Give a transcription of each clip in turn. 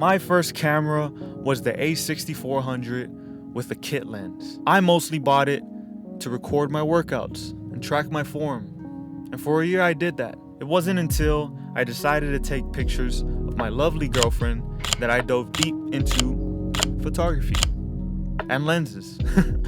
My first camera was the A6400 with a kit lens. I mostly bought it to record my workouts and track my form. And for a year I did that. It wasn't until I decided to take pictures of my lovely girlfriend that I dove deep into photography and lenses.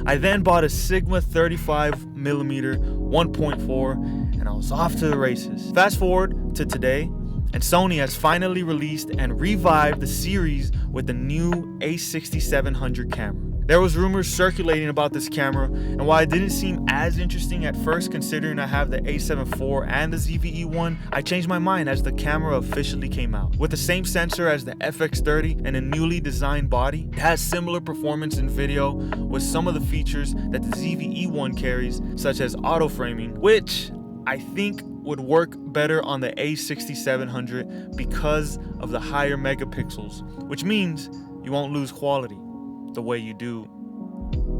I then bought a Sigma 35mm 1.4 and I was off to the races. Fast forward to today, and Sony has finally released and revived the series with the new A6700 camera. There was rumors circulating about this camera, and while it didn't seem as interesting at first considering I have the A7 IV and the ZV-E1, I changed my mind as the camera officially came out. With the same sensor as the FX30 and a newly designed body, it has similar performance in video with some of the features that the ZV-E1 carries, such as auto framing, which I think would work better on the A6700 because of the higher megapixels, which means you won't lose quality the way you do,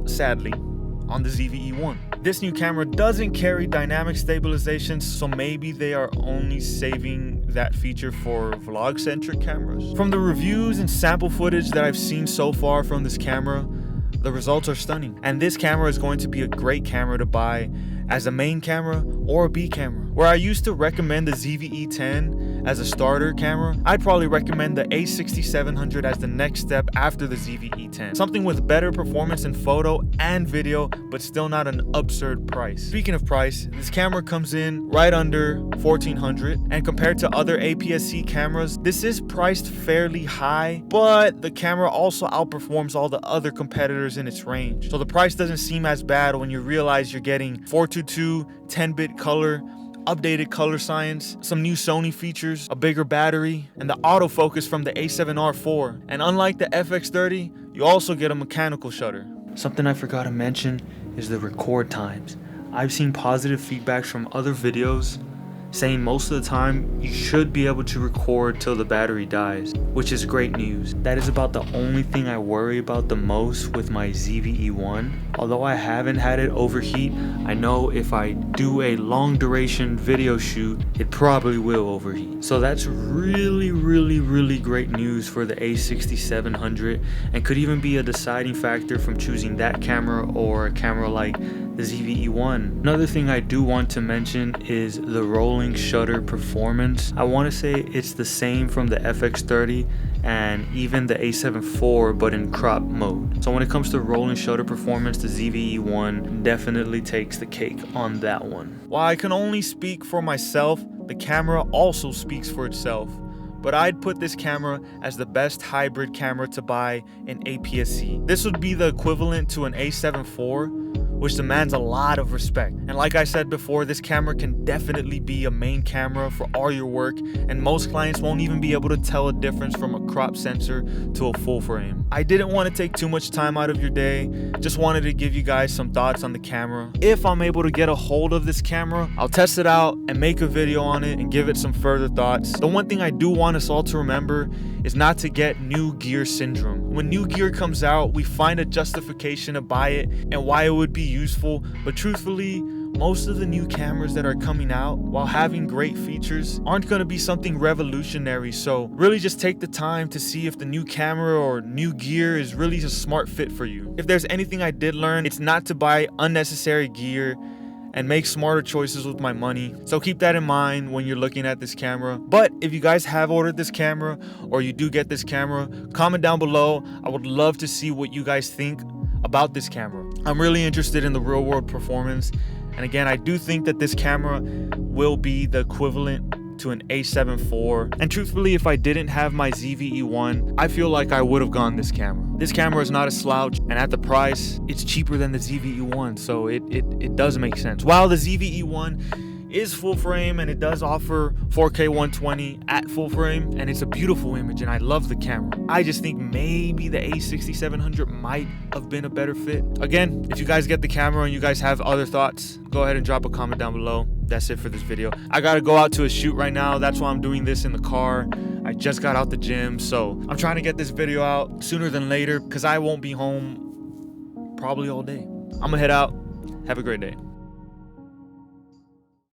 sadly, on the ZV-E1. This new camera doesn't carry dynamic stabilization, so maybe they are only saving that feature for vlog-centric cameras. From the reviews and sample footage that I've seen so far from this camera, the results are stunning. And this camera is going to be a great camera to buy as a main camera or a B camera. Where I used to recommend the ZV-E10 as a starter camera, I'd probably recommend the A6700 as the next step after the ZV-E10. Something with better performance in photo and video, but still not an absurd price. Speaking of price, this camera comes in right under $1,400, and compared to other APS-C cameras, this is priced fairly high, but the camera also outperforms all the other competitors in its range. So the price doesn't seem as bad when you realize you're getting 422 10-bit color, updated color science, some new Sony features, a bigger battery, and the autofocus from the A7R IV. And unlike the FX30, you also get a mechanical shutter. Something I forgot to mention is the record times. I've seen positive feedback from other videos saying most of the time you should be able to record till the battery dies, which is great news. That is about the only thing I worry about the most with my ZV-E1. Although I haven't had it overheat, I know if I do a long duration video shoot, it probably will overheat. So that's really great news for the A6700, and could even be a deciding factor from choosing that camera or a camera like the ZV-E1. Another thing I do want to mention is the rolling shutter performance. I want to say it's the same from the FX30 and even the A7 IV, but in crop mode. So when it comes to rolling shutter performance, the ZV-E1 definitely takes the cake on that one. While I can only speak for myself, the camera also speaks for itself. But I'd put this camera as the best hybrid camera to buy in APS-C. This would be the equivalent to an A7 IV, which demands a lot of respect. And like I said before, this camera can definitely be a main camera for all your work, and most clients won't even be able to tell a difference from a crop sensor to a full frame. I didn't want to take too much time out of your day, just wanted to give you guys some thoughts on the camera. If I'm able to get a hold of this camera, I'll test it out and make a video on it and give it some further thoughts. The one thing I do want us all to remember is not to get new gear syndrome. When new gear comes out, we find a justification to buy it and why it would be useful, but truthfully, most of the new cameras that are coming out, while having great features, aren't going to be something revolutionary. So really just take the time to see if the new camera or new gear is really a smart fit for you. If there's anything I did learn, it's not to buy unnecessary gear and make smarter choices with my money. So keep that in mind when you're looking at this camera. But if you guys have ordered this camera or you do get this camera, comment down below. I would love to see what you guys think about this camera. I'm really interested in the real world performance. And again, I do think that this camera will be the equivalent to an A7 IV. And truthfully, if I didn't have my ZV-E1, I feel like I would have gone this camera. This camera is not a slouch, and at the price, it's cheaper than the ZV-E1, so it does make sense. While the ZV-E1 is full frame and it does offer 4K 120 at full frame, and it's a beautiful image and I love the camera, I just think maybe the A6700 might have been a better fit. Again, if you guys get the camera and you guys have other thoughts, go ahead and drop a comment down below. That's it for this video. I gotta go out to a shoot right now. That's why I'm doing this in the car. I just got out the gym, so I'm trying to get this video out sooner than later because I won't be home probably all day. I'm gonna head out. Have a great day.